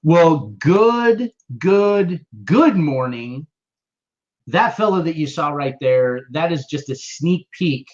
Well, good morning. That fella that you saw right there, that is just a sneak peek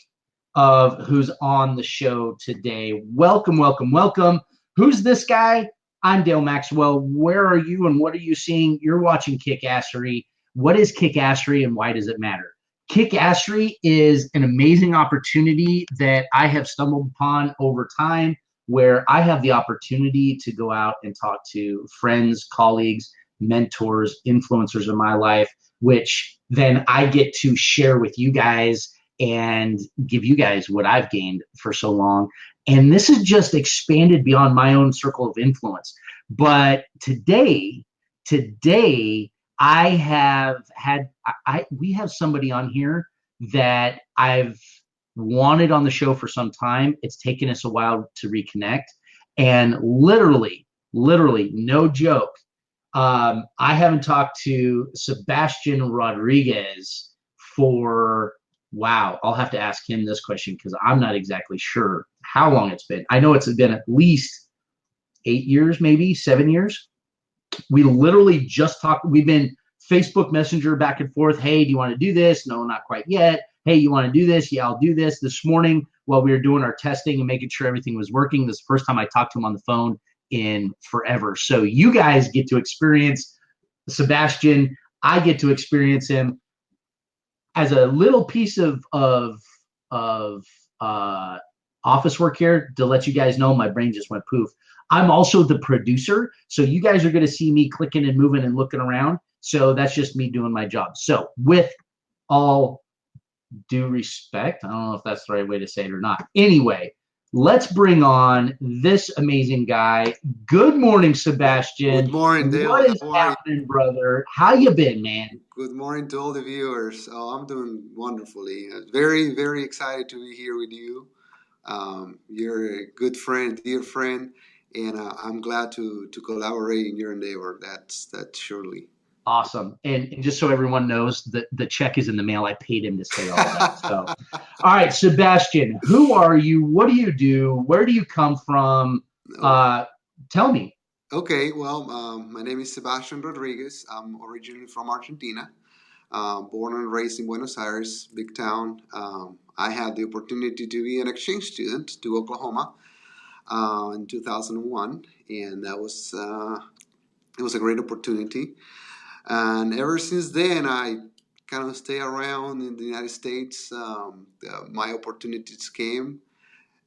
of who's on the show today. Welcome, welcome, welcome. Who's this guy? I'm Dale Maxwell. Where are you and what are you seeing? You're watching Kickassery. What is Kickassery and why does it matter? Kickassery is an amazing opportunity that I have stumbled upon over time where I have the opportunity to go out and talk to friends, colleagues, mentors, influencers in my life, which then I get to share with you guys and give you guys what I've gained for so long. And this has just expanded beyond my own circle of influence. But today, I have had we have somebody on here that I've wanted on the show for some time. It's taken us a while to reconnect, and literally, no joke. I haven't talked to Sebastian Rodriguez for wow. I'll have to ask him this question because I'm not exactly sure how long it's been. I know it's been at least 8 years, maybe 7 years. We literally just talked. We've been Facebook Messenger back and forth. Hey, do you want to do this? No, not quite yet. Hey, you want to do this? Yeah, I'll do this. This morning, while we were doing our testing and making sure everything was working, this is the first time I talked to him on the phone in forever. So you guys get to experience Sebastian. I get to experience him as a little piece of office work here to let you guys know. My brain just went poof. I'm also the producer, so you guys are going to see me clicking and moving and looking around. So that's just me doing my job. So with all due respect, I don't know if that's the right way to say it or not. Anyway, let's bring on this amazing guy. Good morning, Good Sebastian. morning, Dale. What is How are you? happening, brother? How you been, man? Good morning to all the viewers. Oh, I'm doing wonderfully. Very, very excited to be here with you. You're a good friend, dear friend, and I'm glad to collaborate in your endeavor. That's surely. Awesome. And just so everyone knows, the check is in the mail. I paid him to say all that. So, all right, Sebastian, who are you? What do you do? Where do you come from? Okay. Uh, Tell me. Okay. Well, my name is Sebastian Rodriguez. I'm originally from Argentina. Born and raised in Buenos Aires, big town. I had the opportunity to be an exchange student to Oklahoma in 2001, and that was it was a great opportunity. And ever since then, I kind of stay around in the United States. My opportunities came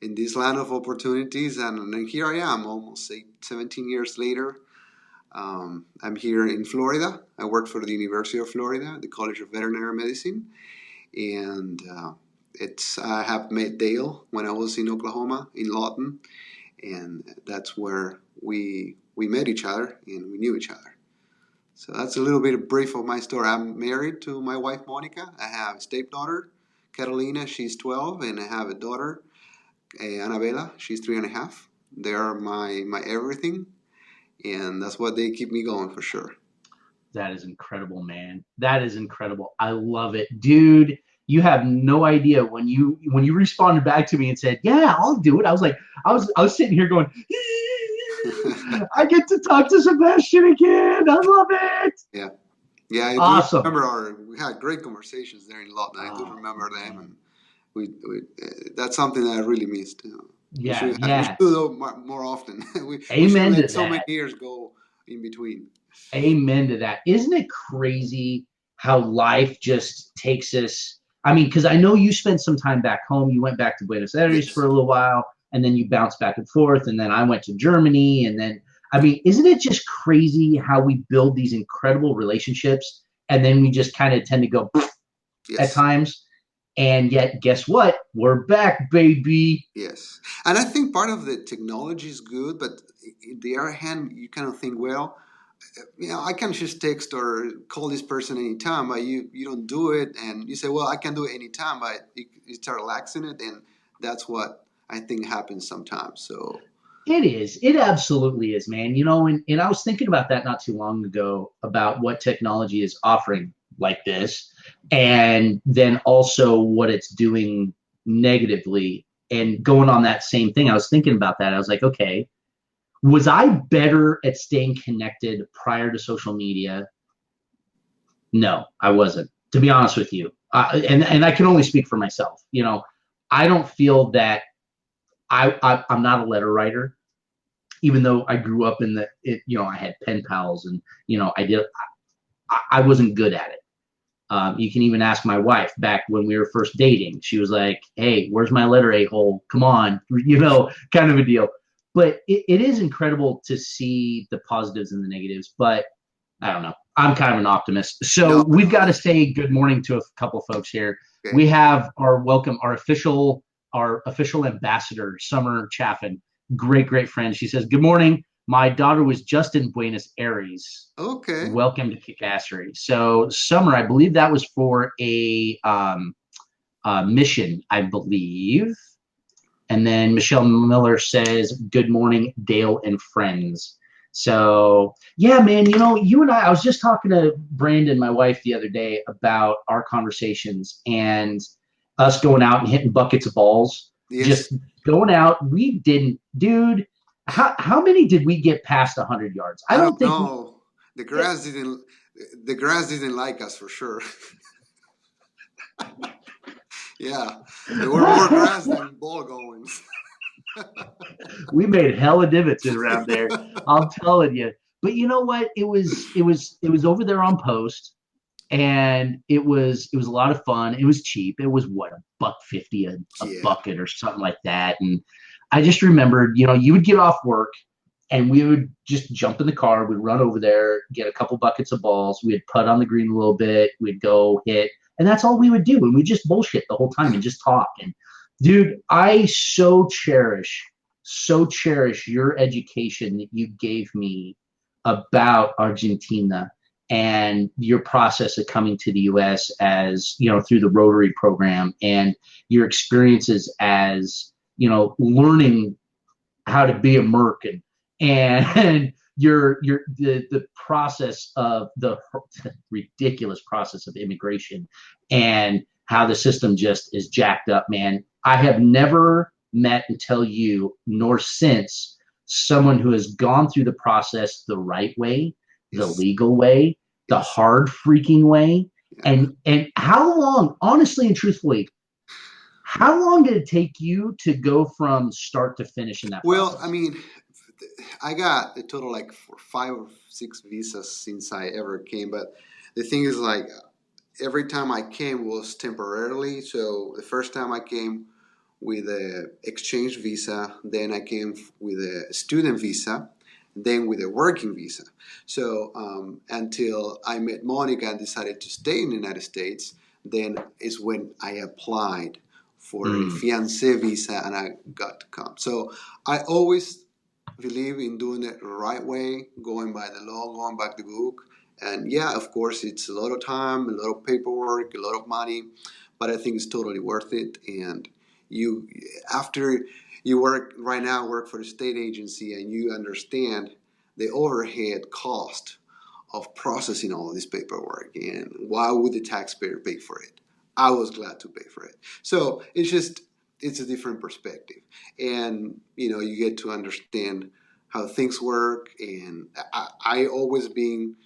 in this land of opportunities, and here I am, almost 17 years later. I'm here in Florida. I work for the University of Florida, the College of Veterinary Medicine, and it's I have met Dale when I was in Oklahoma in Lawton, and that's where we met each other and we knew each other. So that's a little bit of brief of my story. I'm married to my wife Monica. I have a stepdaughter, Catalina. She's 12, and I have a daughter, Annabella. She's 3.5. They are my everything, and that's what they keep me going for sure. That is incredible, man. That is incredible. I love it, dude. You have no idea when you responded back to me and said, "Yeah, I'll do it." I was like, I was sitting here going, I get to talk to Sebastian again. I love it. Yeah, yeah, I do Awesome. remember we had great conversations there in Lawton. I do Oh remember them, man. and we that's something that I really missed. Yeah, We yeah. should do it more often. We should Amen let to so many that. years go in between. Amen to that. Isn't it crazy how life just takes us? I mean, because I know you spent some time back home. You went back to Buenos Aires for Yes. a little while, and then you bounced back and forth, and then I went to Germany, and then I mean, isn't it just crazy how we build these incredible relationships, and then we just kind of tend to go at Yes. times, and yet guess what? We're back, baby. Yes. And I think part of the technology is good, but in the other hand, you kind of think, well, I can just text or call this person anytime, but you don't do it, and you say, well, I can do it anytime, but you start relaxing it, and that's what I think happens sometimes. So, It is. It absolutely is, man. And I was thinking about that not too long ago about what technology is offering like this, and then also what it's doing negatively. And going on that same thing, I was thinking about that. I was like, okay, Was I better at staying connected prior to social media? No, I wasn't. To be honest with you, and I can only speak for myself. I don't feel that I'm not a letter writer, even though I grew up in I had pen pals and I wasn't good at it. You can even ask my wife back when we were first dating. She was like, "Hey, where's my letter, a-hole? Come on," kind of a deal. But it is incredible to see the positives and the negatives. But I don't know. I'm kind of an optimist. So No, we've got to say good morning to a couple folks here. okay. We have our official ambassador, Summer Chaffin. Great friend. She says, "Good morning. My daughter was just in Buenos Aires. Okay. Welcome to Kikassery." So, Summer, I believe that was for a mission, I believe. And then Michelle Miller says, "Good morning, Dale and friends." So, yeah, man, you and I was just talking to Brandon, my wife, the other day about our conversations and us going out and hitting buckets of balls. Yes. Just going out. We didn't, dude. How many did we get past 100 yards? I I don't don't think we. know. The grass didn't. The grass didn't like us for sure. Yeah, there were more grass than ball goings. We made hella divots around there. I'm telling you. But you know what? It was over there on post, and it was a lot of fun. It was cheap. It was what, $1.50 a Yeah. bucket or something like that. And I just remembered, you would get off work and we would just jump in the car. We'd run over there, get a couple buckets of balls. We'd putt on the green a little bit. We'd go hit, and that's all we would do. And we just bullshit the whole time and just talk. And dude, I so cherish your education that you gave me about Argentina and your process of coming to the US as, through the Rotary program and your experiences as, learning how to be a merc and the process of the ridiculous process of immigration and how the system just is jacked up, man. I have never met until you nor since someone who has gone through the process the right way, the Yes. legal way, the Yes. hard freaking way. Yeah. And how long, honestly and truthfully, how long did it take you to go from start to finish in that Well, I process? mean, I got a total like 5 or 6 visas since I ever came. But the thing is, like, every time I came was temporarily. So the first time I came with a exchange visa, then I came with a student visa, then with a working visa. So until I met Monica and decided to stay in the United States, then is when I applied for a Mm. fiance visa and I got to come. So I always believe in doing it the right way, going by the law, going by the book. And yeah, of course, it's a lot of time, a lot of paperwork, a lot of money, but I think it's totally worth it. And you, after you work for a state agency, and you understand the overhead cost of processing all of this paperwork, and why would the taxpayer pay for it? I was glad to pay for it. So it's a different perspective, and you get to understand how things work. And I always being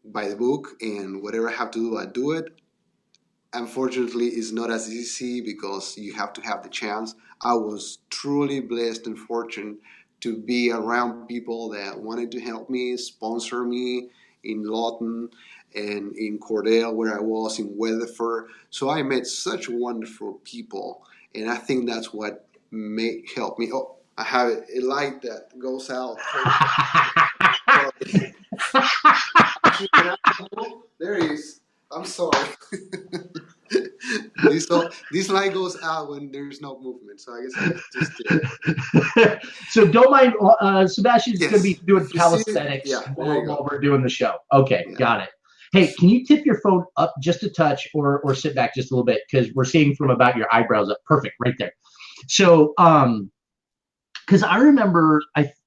by the book, and whatever I have to do, I do it. Unfortunately, it's not as easy because you have to have the chance. I was truly blessed and fortunate to be around people that wanted to help me, sponsor me in Lawton and in Cordell, where I was in Weatherford. So I met such wonderful people, and I think that's what may help me. Oh, I have a light that goes out. Sorry. There he is. I'm sorry. This light goes out when there's no movement, so I guess I just did. So don't mind, Sebastian's going to be Yes. doing You see it? calisthenics Yeah, there while, you while go. we're doing the show. Okay, Yeah. got it. Hey, can you tip your phone up just a touch or sit back just a little bit? Because we're seeing from about your eyebrows up. Perfect, right there. So, because I remember,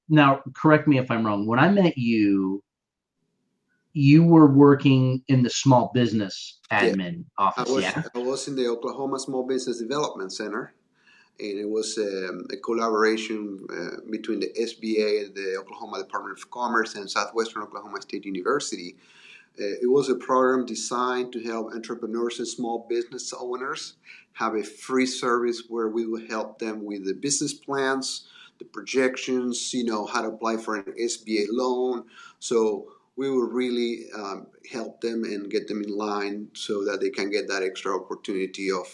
now correct me if I'm wrong, when I met you, you were working in the small business Yeah. admin I office, was yeah? I was in the Oklahoma Small Business Development Center. and it was a collaboration between the SBA, the Oklahoma Department of Commerce, and Southwestern Oklahoma State University. It was a program designed to help entrepreneurs and small business owners have a free service where we will help them with the business plans, the projections, how to apply for an SBA loan. So we will really help them and get them in line so that they can get that extra opportunity of,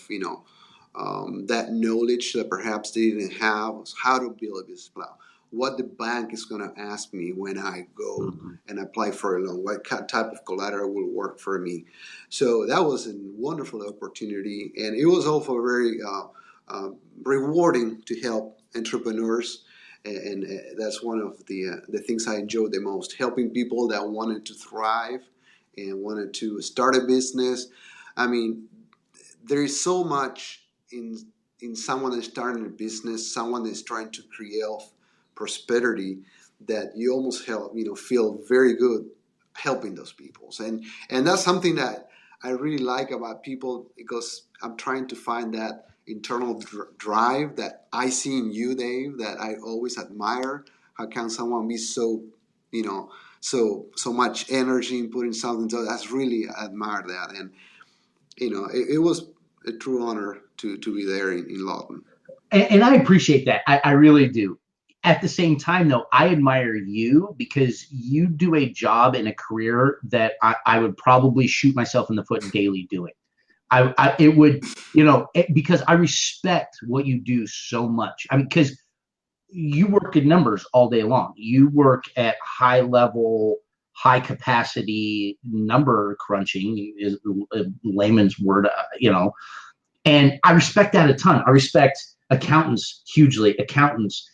that knowledge that perhaps they didn't have, how to build a business plan, what the bank is going to ask me when I go and apply for a loan, what type of collateral will work for me. So that was a wonderful opportunity, and it was also very rewarding to help entrepreneurs. And that's one of the things I enjoyed the most, helping people that wanted to thrive and wanted to start a business. I mean, there is so much in someone that's starting a business, someone that's trying to create prosperity, that you almost feel very good helping those people. And that's something that I really like about people, because I'm trying to find that internal drive that I see in you, Dave, that I always admire. How can someone be so, so much energy in putting something? So that's really admire that. And it was a true honor to be there in Lawton. And I appreciate that. I really do. At the same time, though, I admire you because you do a job in a career that I would probably shoot myself in the foot daily doing. It would, because I respect what you do so much. I mean, because you work in numbers all day long. You work at high level, high capacity number crunching is a layman's word, and I respect that a ton. I respect accountants hugely, accountants,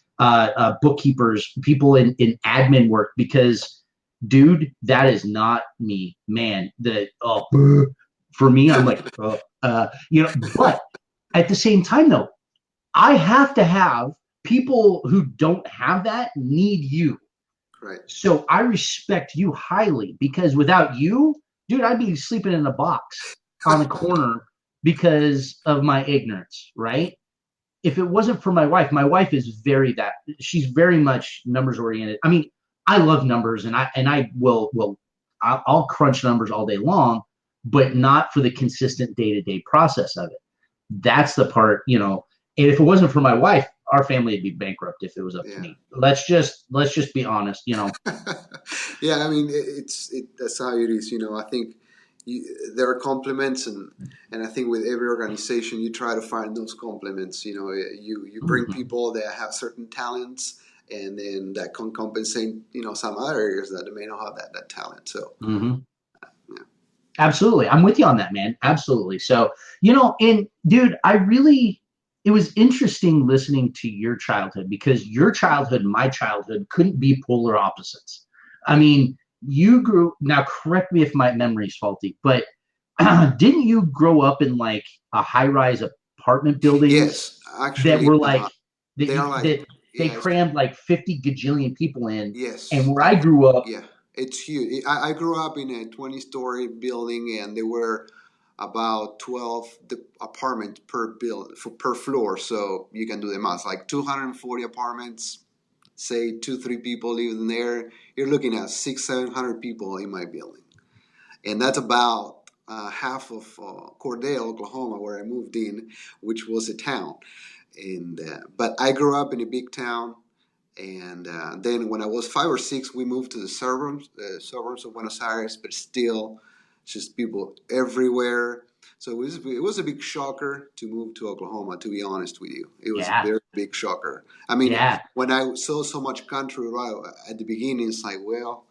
bookkeepers, people in admin work, because, dude, that is not me, man. For me, I'm like, But at the same time, though, I have to have people who don't have that need you. Right. So I respect you highly, because without you, dude, I'd be sleeping in a box on the corner because of my ignorance, right? If it wasn't for my wife is she's very much numbers oriented. I mean, I love numbers, and I will I'll crunch numbers all day long, but not for the consistent day-to-day process of it. That's the part, and if it wasn't for my wife, our family would be bankrupt if it was up to me. Let's just be honest, Yeah, I mean, that's how it is. I think there are compliments, and I think with every organization, you try to find those compliments. You bring people that have certain talents, and then that can compensate, some other areas that they may not have that talent. So, yeah. Absolutely. I'm with you on that, man. Absolutely. So, and dude, it was interesting listening to your childhood, because your childhood and my childhood couldn't be polar opposites. I mean, now correct me if my memory's faulty, but didn't you grow up in like a high-rise apartment buildings Yes, that actually, were like, they are like, that they yeah, crammed like 50 gajillion people in? And yes, where I grew up, yeah, it's huge. I grew up in a 20-story building, and there were about 12 apartments per floor. So you can do the math, like 240 apartments. Say 2-3 people live in there. You're looking at 600-700 people in my building, and that's about half of Cordell, Oklahoma, where I moved in, which was a town. And but I grew up in a big town, and then when I was 5 or 6, we moved to the suburbs of Buenos Aires, but still, just people everywhere. So it was a big shocker to move to Oklahoma. To be honest with you, it was a yeah, very big shocker. I mean, yeah. when I saw so much country right at the beginning, it's like, well,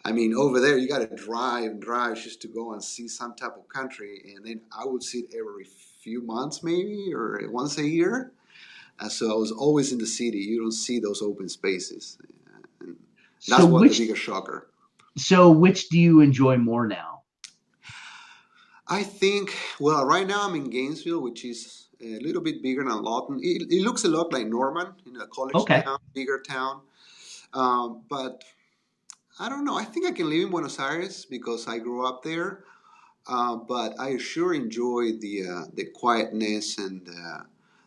I mean, over there you got to drive and drive just to go and see some type of country, and then I would see it every few months, maybe, or once a year. So I was always in the city. You don't see those open spaces. And So that's what the which biggest shocker. so which do you enjoy more now? I think, well, right now I'm in Gainesville, which is a little bit bigger than Lawton. It looks a lot like Norman, a college Okay. town, bigger town. But I don't know. I think I can live in Buenos Aires because I grew up there. But I sure enjoy the quietness and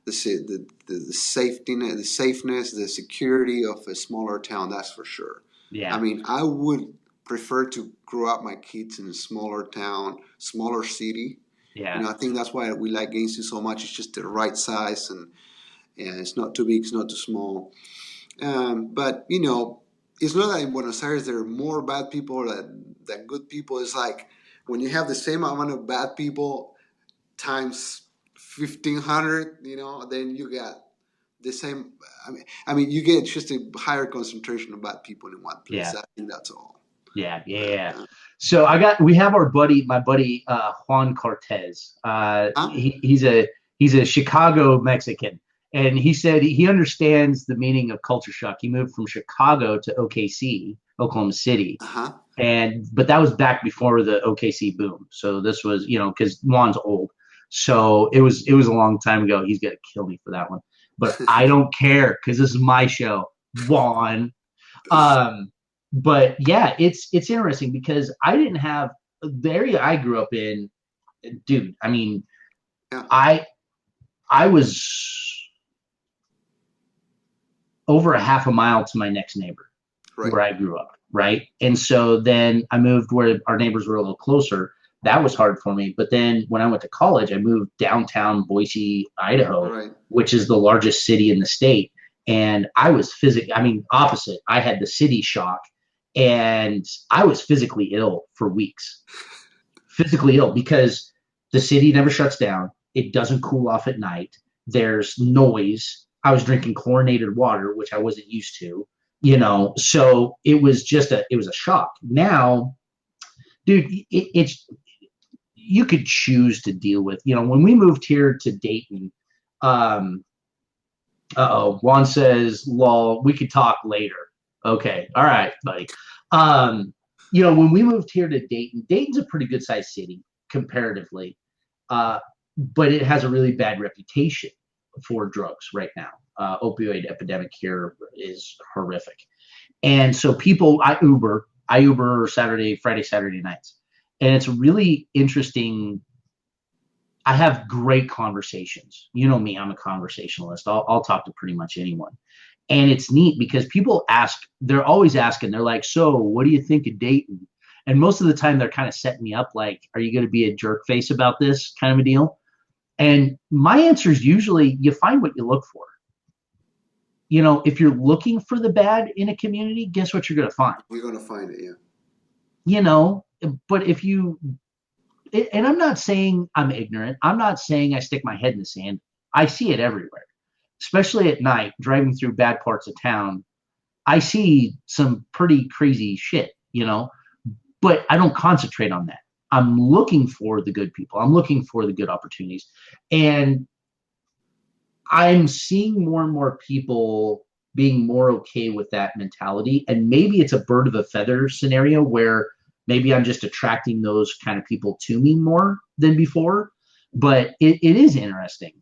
the safety, the safeness, the security of a smaller town. That's for sure. I Yeah, mean, I would prefer to grow up my kids in a smaller town, smaller city. yeah, I think that's why we like Gainesville so much. It's just the right size, and it's not too big, it's not too small. But it's not that in Buenos Aires there are more bad people than good people. It's like when you have the same amount of bad people times 1,500, then you got the same. I mean, you get just a higher concentration of bad people in one place. yeah, I think that's all. yeah. Uh, So we have my buddy Juan Cortez. huh? He's a Chicago Mexican, and he said he understands the meaning of culture shock. He moved from Chicago to OKC, Oklahoma City, Uh huh. but that was back before the OKC boom. So this was, because Juan's old, so it was a long time ago. He's gonna kill me for that one, but I don't care because this is my show, Juan. Um, but yeah, it's interesting because I didn't have the area I grew up in, dude. I mean, Yeah. I was over a half a mile to my next neighbor Right. where I grew up, right? And so then I moved where our neighbors were a little closer. That was hard for me. But then when I went to college, I moved downtown Boise, Idaho, Right. which is the largest city in the state. And I was opposite. I had the city shock and I was physically ill for weeks. Physically ill because the city never shuts down. It doesn't cool off at night. There's noise. I was drinking chlorinated water, which I wasn't used to, so it was a shock. Now, dude, it's you could choose to deal with. When we moved here to Dayton, um, Juan says, "Lol, we could talk later." Okay, all right, buddy. Um, when we moved here to Dayton, Dayton's a pretty good sized city comparatively, uh, but it has a really bad reputation for drugs right now. Opioid epidemic here is horrific, and so I Uber Friday, Saturday nights, and it's really interesting. I have great conversations. You know me, I'm a conversationalist. I'll talk to pretty much anyone. And it's neat because people they're always asking, they're like, "So, what do you think of Dayton?" And most of the time, they're kind of setting me up like, "Are you going to be a jerk face about this?" kind of a deal. And my answer is usually, you find what you look for. If you're looking for the bad in a community, guess what you're going to find? You're gonna find it. Yeah. You know, but and I'm not saying I'm ignorant. I'm not saying I stick my head in the sand. I see it everywhere, especially at night, driving through bad parts of town. I see some pretty crazy shit, but I don't concentrate on that. I'm looking for the good people. I'm looking for the good opportunities. And I'm seeing more and more people being more okay with that mentality. And maybe it's a bird of a feather scenario where maybe I'm just attracting those kind of people to me more than before. But it is interesting.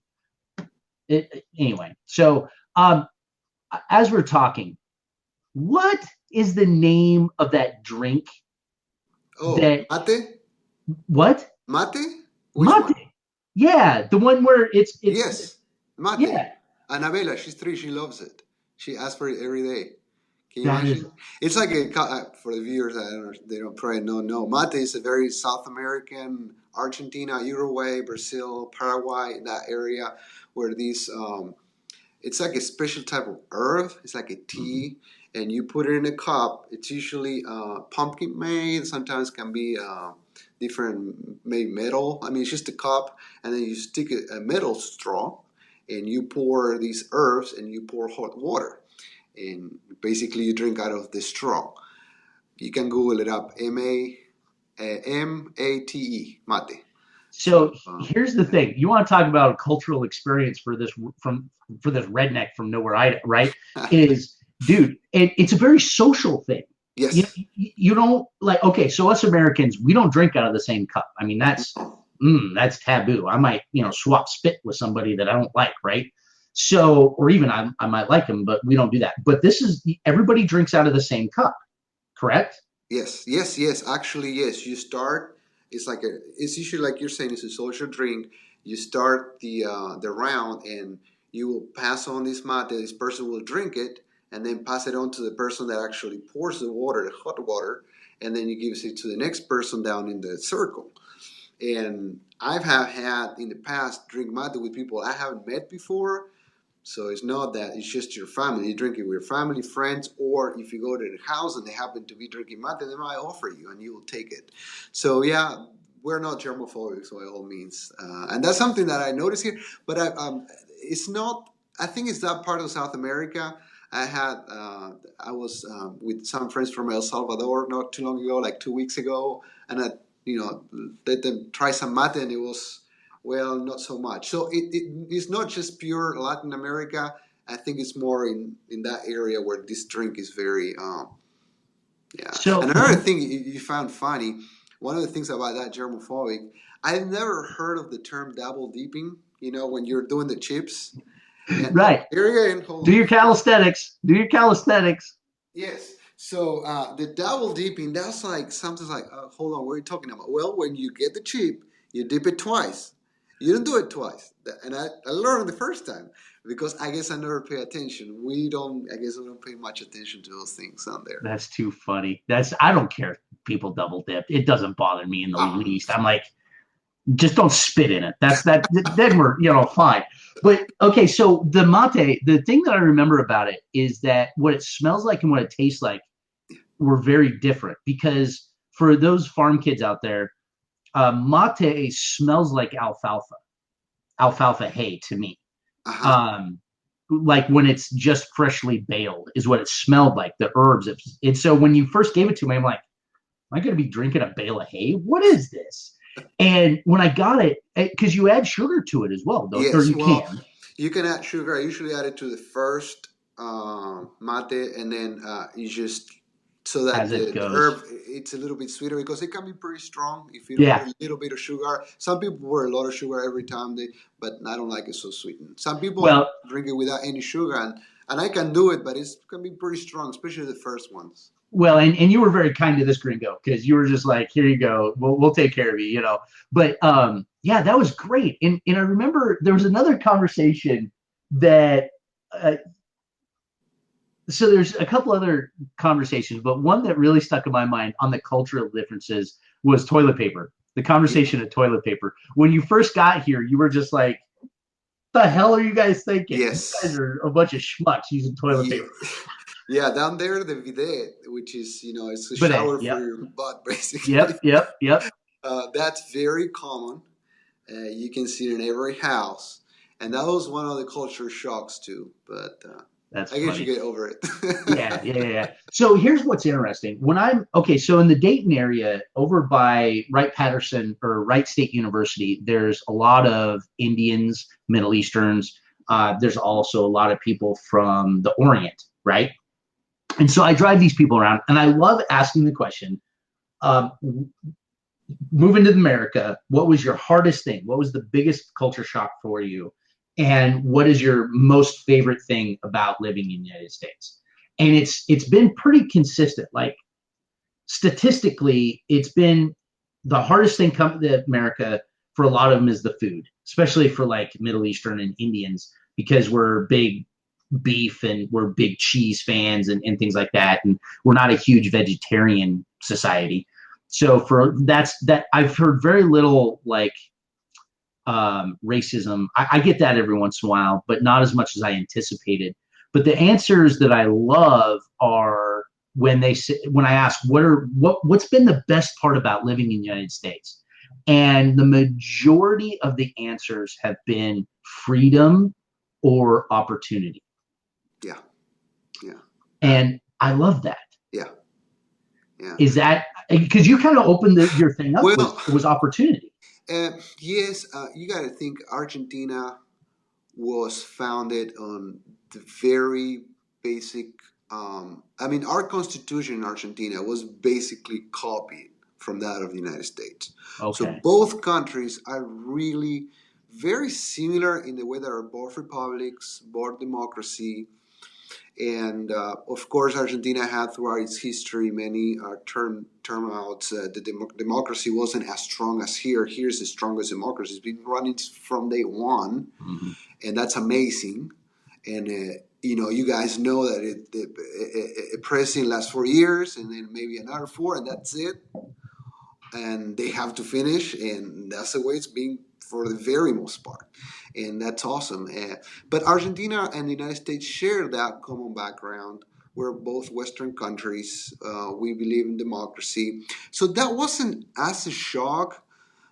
Anyway, so as we're talking, what is the name of that drink Oh, that mate. what? Mate. Which one? Mate. Yeah, the one where it's Yes, mate. yeah, Annabella, she's 3. She loves it. She asks for it every day. Can you that is imagine? It's like for the viewers. I don't know. They don't probably know. No, mate is a very South American, Argentina, Uruguay, Brazil, Paraguay, that area where these. It's like a special type of herb. It's like a tea, and you put it in a cup. It's usually pumpkin made. Sometimes can be different, maybe metal. I mean, it's just a cup, and then you stick a metal straw, and you pour these herbs, and you pour hot water, and basically you drink out of the straw. You can Google it up. Mate. so. So Here's the thing: you want to talk about a cultural experience for this redneck from nowhere, right? Is dude, it's a very social thing. You yes. you don't like okay, so us Americans we don't drink out of the same cup. I mean that's taboo. I might swap spit with somebody that I don't like, right? So or even I might like them, but we don't do that. But this is everybody drinks out of the same cup, correct? Yes, yes, yes. Actually, yes. You start. It's it's usually like you're saying. It's a social drink. You start the round, and you will pass on this mate, this person will drink it, and then pass it on to the person that actually pours the water, the hot water, and then you give it to the next person down in the circle. And I've have had in the past drink mate with people I haven't met before. So it's not that it's just your family. You drink it with your family, friends, or if you go to the house and they happen to be drinking mate, they might offer you and you will take it. So yeah, we're not germophobic by all means, and that's something that I noticed here. But it's not. I think it's that part of South America. I was with some friends from El Salvador not too long ago, like 2 weeks ago, and let them try some mate, and it was well, not so much. So it's not just pure Latin America. I think it's more in that area where this drink is very, yeah. And So another thing you found funny, one of the things about that germophobic, I've never heard of the term double dipping, when you're doing the chips. And right, here again, hold do on. your calisthenics. Do your calisthenics. Yes. So the double dipping, that's like something like, hold on, what are you talking about? Well, when you get the chip, you dip it twice. You don't do it twice. And I learned the first time because I guess I never pay attention. I guess we don't pay much attention to those things on there. That's too funny. I don't care if people double dip. It doesn't bother me in the Ah. least. I'm like, just don't spit in it. That's that. Then we're fine. But okay, so the mate, the thing that I remember about it is that what it smells like and what it tastes like were very different. Because for those farm kids out there, mate smells like alfalfa hay to me. Uh-huh. Um, like when it's just freshly baled is what it smelled like. The herbs. And so when you first gave it to me, I'm like, am I going to be drinking a bale of hay? What is this? And when I got it, because you add sugar to it as well, don't, or Yes, you well, can you can add sugar. I usually add it to the first mate, and then you just so that as it the goes. herb it's a little bit sweeter because it can be pretty strong if you put Yeah. a little bit of sugar. Some people put a lot of sugar every time but I don't like it so sweetened. Some people Well, drink it without any sugar, and I can do it, but it can be pretty strong, especially the first ones. and you were very kind to this gringo because you were just like, here you go, we'll take care of you. But yeah, that was great. And I remember there was another conversation that uh, so there's a couple other conversations, but one that really stuck in my mind on the cultural differences was toilet paper. The conversation of toilet paper. When you first got here, you were just like, "The hell are you guys thinking? You guys Yes. are a bunch of schmucks using toilet Yeah. paper." Yeah, down there the bidet, which is it's a But shower for yep, your butt basically. yep. That's very common. You can see it in every house, and that was one of the culture shocks too. But That's I guess you funny. get over it. Yeah. So here's what's interesting. When I'm okay, so in the Dayton area, over by Wright Patterson or Wright State University, there's a lot of Indians, Middle Easterns. There's also a lot of people from the Orient, right? And so I drive these people around, and I love asking the question: um, moving to America, what was your hardest thing? What was the biggest culture shock for you? And what is your most favorite thing about living in the United States? And it's been pretty consistent. Like statistically, it's been the hardest thing coming to America for a lot of them is the food, especially for like Middle Eastern and Indians, because we're big beef and we're big cheese fans and things like that. And we're not a huge vegetarian society. So for that I've heard very little like racism. I get that every once in a while, but not as much as I anticipated. But the answers that I love are when I ask what's been the best part about living in the United States, and the majority of the answers have been freedom or opportunity, Yeah, yeah, and I love that. yeah, yeah. Is that because you kind of opened your thing up Well, was opportunity? yes, you got to think Argentina was founded on the very basic. I mean, our constitution in Argentina was basically copied from that of the United States. So Okay. both countries are really very similar in the way that are both republics, both democracy. And of course, Argentina had throughout its history many turnouts. Democracy wasn't as strong as here. Here's the strongest democracy. It's been running from day one, Mm-hmm. and that's amazing. And you guys know that a president lasts 4 years, and then maybe another four, and that's it. And they have to finish, and that's the way it's been for the very most part, and that's awesome. But Argentina and the United States share that common background. We're both Western countries. We believe in democracy, so that wasn't as a shock.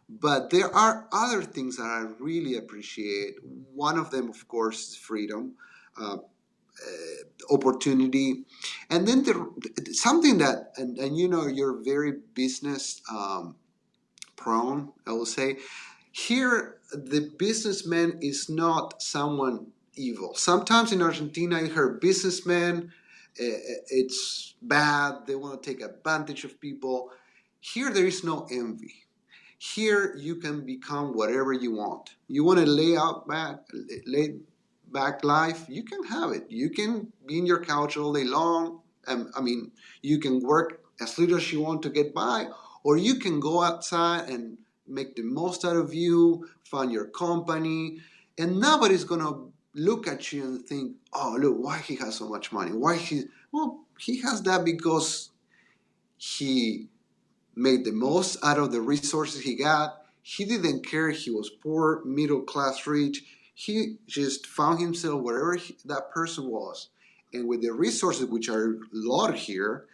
But there are other things that I really appreciate. One of them, of course, is freedom. Uh, Opportunity, and then something that, and you're very business prone, I will say. Here, the businessman is not someone evil. Sometimes in Argentina, you hear businessmen, it's bad, they want to take advantage of people. Here, there is no envy. Here, you can become whatever you want. You want to lay back life, you can have it. You can be in your couch all day long. I mean, you can work as little as you want to get by, or you can go outside and make the most out of you, find your company, and nobody's gonna look at you and think, "Oh, look, why he has so much money? Why he?" Well, he has that because he made the most out of the resources he got. He didn't care if he was poor, middle class, rich. He just found himself wherever that person was. And with the resources, which are a lot here,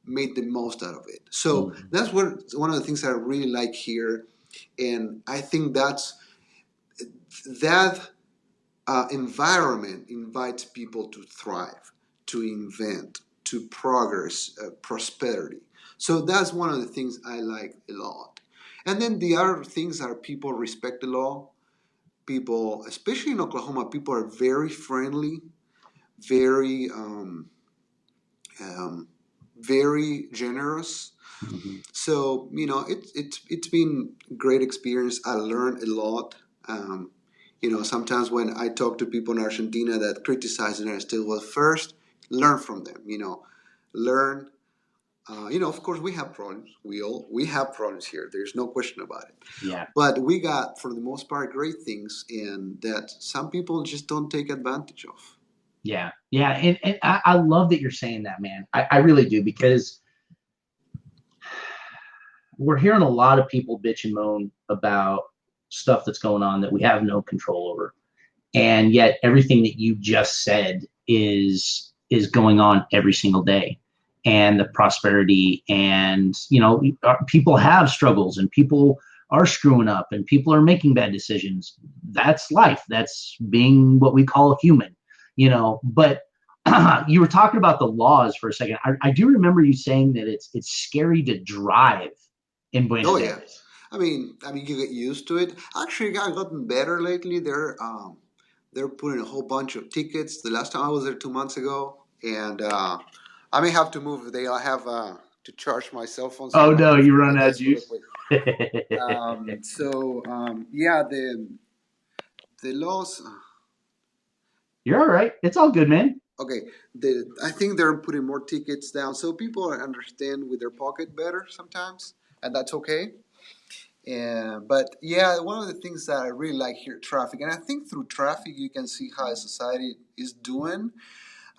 made the most out of it. So Mm-hmm. that's one of the things I really like here. And I think that environment invites people to thrive, to invent, to progress, prosperity. So that's one of the things I like a lot. And then the other things are people respect the law. People, especially in Oklahoma, people are very friendly, very, um, very generous. Mm-hmm. So it's been a great experience. I learned a lot. Sometimes when I talk to people in Argentina that criticize the United States, well, first learn from them. Learn. Of course, we have problems. We have problems here. There's no question about it. Yeah. But we got, for the most part, great things, and that some people just don't take advantage of. Yeah. Yeah. And I love that you're saying that, man. I really do, because we're hearing a lot of people bitch and moan about stuff that's going on that we have no control over. And yet everything that you just said is going on every single day. And the prosperity, and people have struggles, and people are screwing up, and people are making bad decisions. That's life. That's being what we call a human, but you were talking about the laws for a second. I do remember you saying that it's scary to drive in Oh Buenos yeah, Aires. I mean, you get used to it. Actually, I've gotten better lately. They're putting a whole bunch of tickets. The last time I was there 2 months ago, and I may have to move. I have to charge my cell phone, so I Oh have no, to you finish run my out of desk really juice. quick. Yeah, the laws. You're all right. It's all good, man. Okay, I think they're putting more tickets down, so people understand with their pocket better sometimes, and that's okay. Yeah, but yeah, one of the things that I really like here, traffic, and I think through traffic you can see how a society is doing.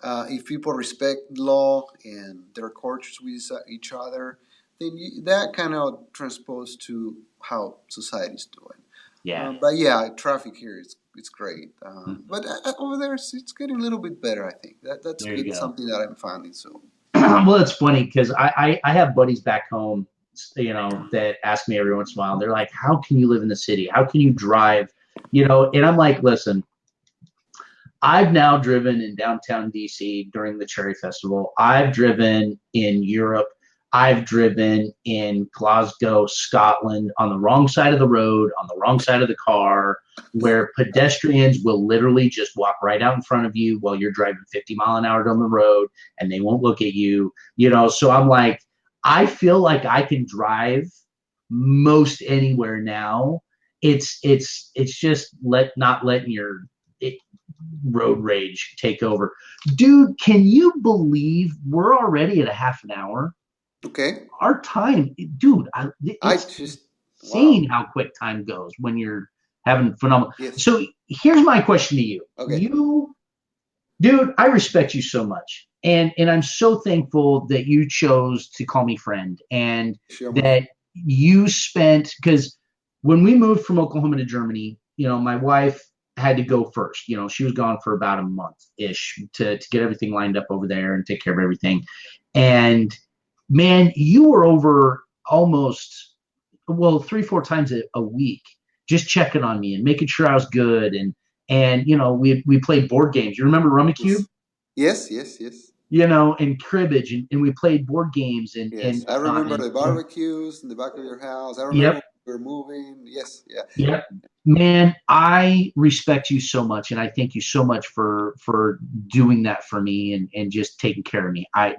If people respect law and they're courteous with each other, then that kind of transposes to how society is doing. Yeah. But yeah, traffic here is it's great. Hmm. But over there, it's getting a little bit better. I think that's There you good. go. Something that I'm finding. So Well, it's funny because I have buddies back home, that ask me every once in a while. They're like, "How can you live in the city? How can you drive?" And I'm like, "Listen, I've now driven in downtown DC during the Cherry Festival. I've driven in Europe. I've driven in Glasgow, Scotland, on the wrong side of the road, on the wrong side of the car, where pedestrians will literally just walk right out in front of you while you're driving 50 mile an hour down the road, and they won't look at you. So I'm like, I feel like I can drive most anywhere now. It's just not letting your road rage take over. Dude, can you believe we're already at a half an hour? Okay. Our time, dude, I it's just wow. insane how quick time goes when you're having phenomenal. Yes. So here's my question to you. Okay. You, dude, I respect you so much. And I'm so thankful that you chose to call me friend and Sure, my friend. that you spent because when we moved from Oklahoma to Germany, my wife had to go first. She was gone for about a month ish to get everything lined up over there and take care of everything. And man, you were over almost, well, 3, 4 times a week, just checking on me and making sure I was good. And we played board games. You remember Rummikub? Yes. Yes. Yes. Yes. And cribbage, and we played board games and Yes. I whatnot. remember the barbecues in the back of your house. I remember Yep, we were moving. Yes. Yeah. yep. Man, I respect you so much, and I thank you so much for doing that for me and just taking care of me. I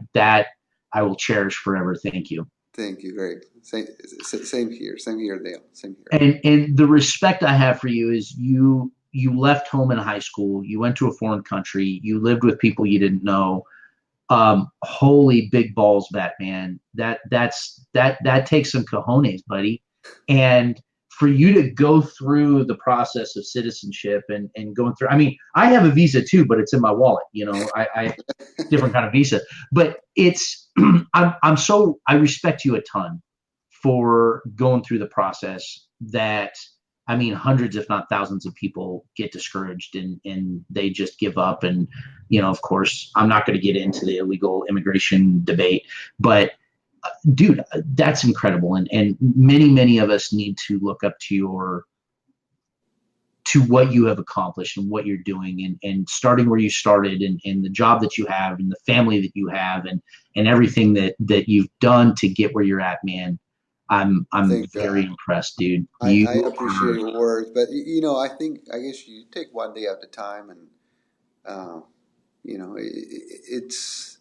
will cherish forever. Thank you. Thank you. Very same. Same here. Same here, Dale. Same here. And the respect I have for you is you left home in high school, you went to a foreign country, you lived with people you didn't know. Holy big balls, Batman. That takes some cojones, buddy. And for you to go through the process of citizenship and going through, I mean, I have a visa too, but it's in my wallet. I different kind of visa, but it's I respect you a ton for going through the process that I mean hundreds if not thousands of people get discouraged and they just give up. And of course I'm not going to get into the illegal immigration debate, but dude, that's incredible. And many of us need to look up to what you have accomplished and what you're doing and starting where you started and the job that you have and the family that you have and everything that you've done to get where you're at, man. I'm Think very impressed, dude. I You appreciate are, your words, but I guess you take one day at a time, and uh, it's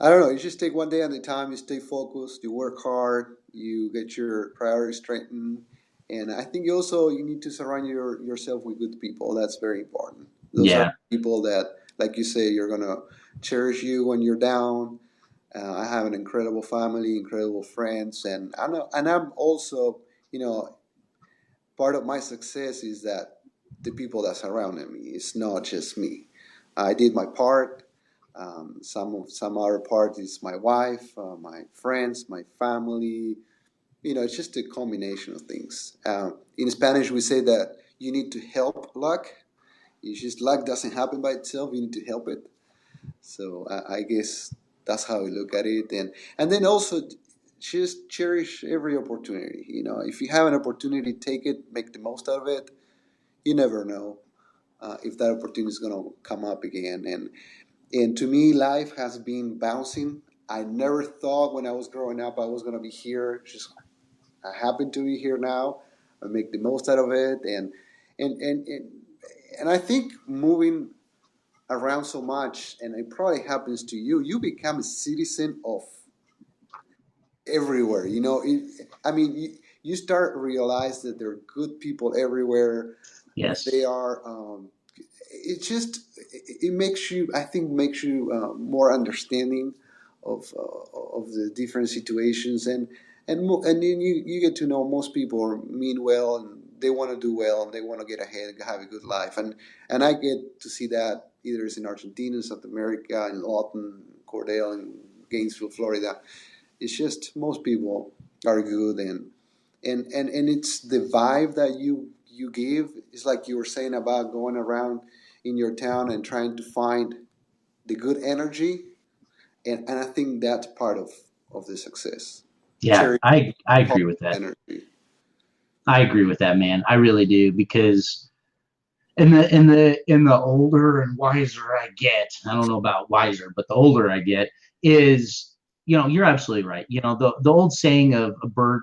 I don't know. You just take one day at a time. You stay focused. You work hard. You get your priorities straightened, and I think you need to surround yourself with good people. That's very important. Those are yeah, people that, like you say, you're gonna cherish you when you're down. I have an incredible family, incredible friends, and I'm also, you know, part of my success is that the people that surrounded me. It's not just me. I did my part. Some other part is my wife, my friends, my family. It's just a combination of things. In Spanish, we say that you need to help luck. It's just luck doesn't happen by itself. You need to help it. So I guess that's how we look at it, and then also just cherish every opportunity. If you have an opportunity, take it, make the most out of it. You never know if that opportunity is going to come up again. And to me, life has been bouncing. I never thought when I was growing up I was going to be here. Just I happen to be here now. I make the most out of it, and and and, and I think moving around so much, and it probably happens to you. You become a citizen of everywhere. I mean, you start to realize that there are good people everywhere. They yes, are. It makes you. I think makes you more understanding of the different situations, and then you get to know most people mean well, and they want to do well, and they want to get ahead and have a good life, and I get to see that either it's in Argentina, South America, in Lawton, Cordell, in Gainesville, Florida. It's just most people are good, and it's the vibe that you give. It's like you were saying about going around in your town and trying to find the good energy, and I think that's part of the success. yeah, Cherry I agree with positive that. energy. I agree with that, man. I really do because in the older and wiser I get, I don't know about wiser, but the older I get is, you're absolutely right. The old saying of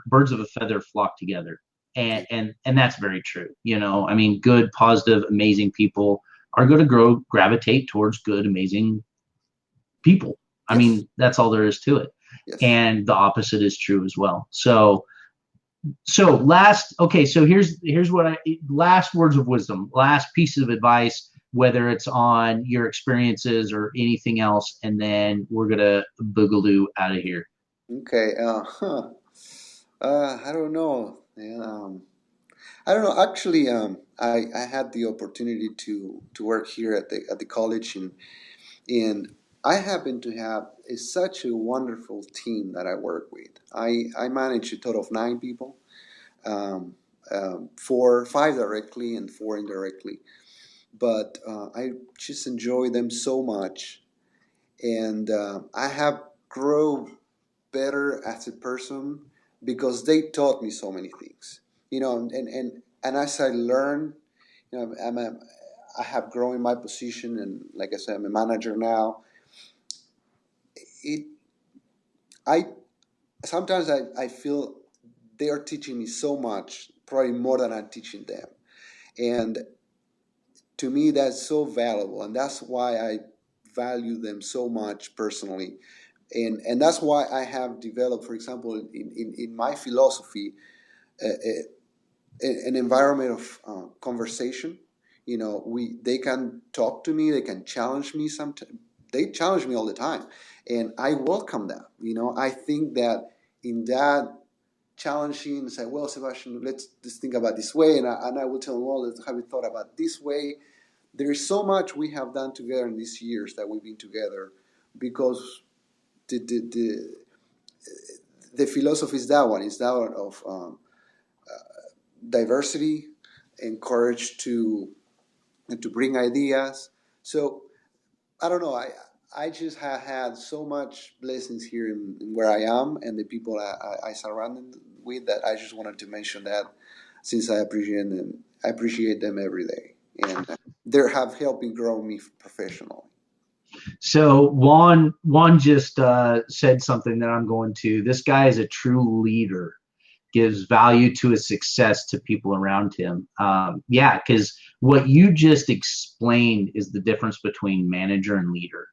birds of a feather flock together. Yeah. And that's very true. I mean, good, positive, amazing people are going to gravitate towards good, amazing people. I Yes. mean, that's all there is to it. Yes. And the opposite is true as well. So here's what last words of wisdom, last piece of advice whether it's on your experiences or anything else, and then we're gonna boogaloo out of here. Okay. I don't know. Yeah, I don't know. Actually, I had the opportunity to work here at the college, and I happen to have such a wonderful team that I work with. I manage a total of 9 people, um, four, 5 directly and 4 indirectly. But I just enjoy them so much, and I have grown better as a person because they taught me so many things. And as I learn, I have grown in my position, and like I said, I'm a manager now. It I sometimes I feel they are teaching me so much, probably more than I'm teaching them. And to me, that's so valuable, and that's why I value them so much personally. And that's why I have developed, for example, in my philosophy, a, an environment of conversation. They can talk to me, they can challenge me. Sometimes they challenge me all the time, and I welcome that. I think that in that challenging, say, well, Sebastian, let's just think about this way, and I will tell them, well, have you thought about this way? There is so much we have done together in these years that we've been together, because the the the, the philosophy is that one. It's that one of diversity and courage to bring ideas. So I don't know. I just have had so much blessings here in where I am, and the people I surrounded with, that I just wanted to mention that, since I appreciate them every day, and they have helped me grow me professionally. So Juan just said something that I'm going to. This guy is a true leader, gives value to his success to people around him. Yeah, because what you just explained is the difference between manager and leader.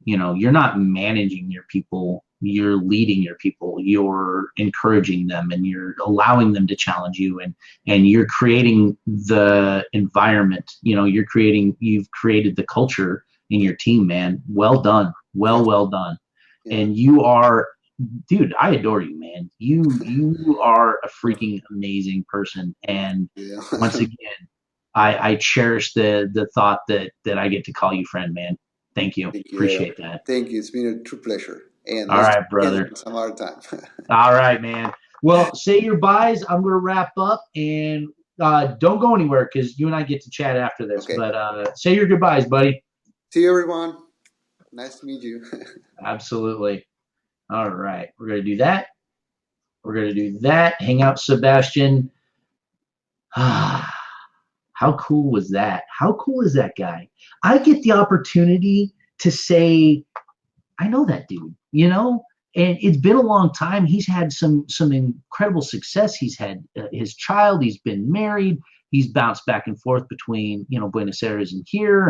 You're not managing your people, you're leading your people, you're encouraging them, and you're allowing them to challenge you, and you're creating the environment. You've created the culture in your team, man. Well done. Yes. Well done. Yeah. And you are, dude, I adore you, man. You are a freaking amazing person. And Yeah. once again, I cherish the thought that I get to call you friend, man. Thank you. Thank you. Appreciate that. Thank you. It's been a true pleasure. And All let's do right, it again brother. some other time. All right, man. Well, say your byes. I'm going to wrap up, and don't go anywhere because you and I get to chat after this. Okay. But say your goodbyes, buddy. See you, everyone. Nice to meet you. Absolutely. All right. We're going to do that. We're going to do that. Hang out, Sebastian. How cool was that? How cool is that guy? I get the opportunity to say, I know that dude. And it's been a long time. He's had some incredible success. He's had his child. He's been married. He's bounced back and forth between Buenos Aires and here,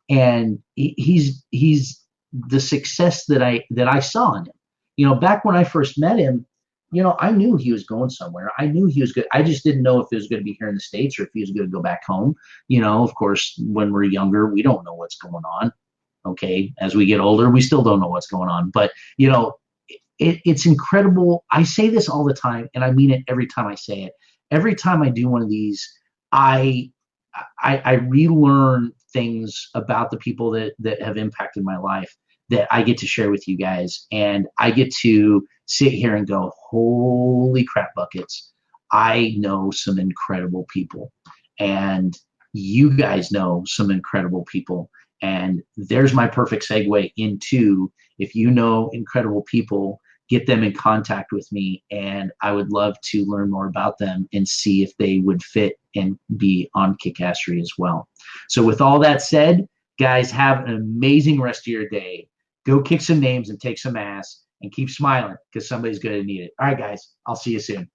and he's the success that I saw in him. Back when I first met him, I knew he was going somewhere. I knew he was good. I just didn't know if it was going to be here in the States or if he was going to go back home. Of course, when we're younger, we don't know what's going on. Okay. As we get older, we still don't know what's going on. But, it's incredible. I say this all the time, and I mean it every time I say it. Every time I do one of these, I relearn things about the people that have impacted my life that I get to share with you guys. And I get to sit here and go, holy crap buckets. I know some incredible people, and you guys know some incredible people. And there's my perfect segue into, if you know incredible people, get them in contact with me, and I would love to learn more about them and see if they would fit and be on Kickassery as well. So with all that said, guys, have an amazing rest of your day. Go kick some names and take some ass, and keep smiling because somebody's going to need it. All right, guys, I'll see you soon.